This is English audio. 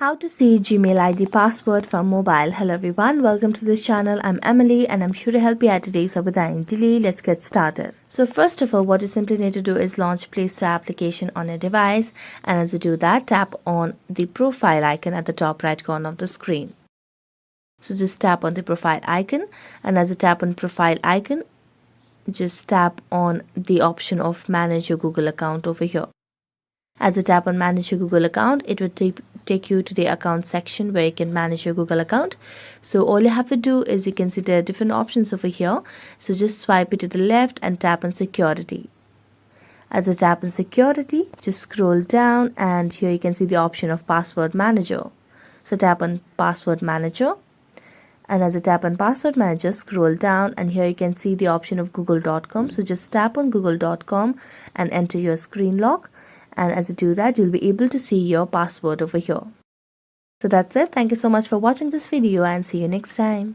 How to see Gmail ID password from mobile. Hello everyone, welcome to this channel. I'm Emily and I'm sure to help you out today. So without any delay, let's get started. So first of all, what you simply need to do is launch Play Store application on your device, and as you do that, tap on the profile icon at the top right corner of the screen. So just tap on the profile icon, and as you tap on profile icon, just tap on the option of manage your Google account over here. As you tap on manage your Google account, it will take you to the account section where you can manage your Google account. So all you have to do is you can see there are different options over here. So just swipe it to the left and tap on security. As you tap on security, just scroll down and here you can see the option of password manager. So tap on password manager. And as you tap on password manager, scroll down and here you can see the option of google.com. So just tap on google.com and enter your screen lock. And as you do that, you'll be able to see your password over here. So that's it. Thank you so much for watching this video and see you next time.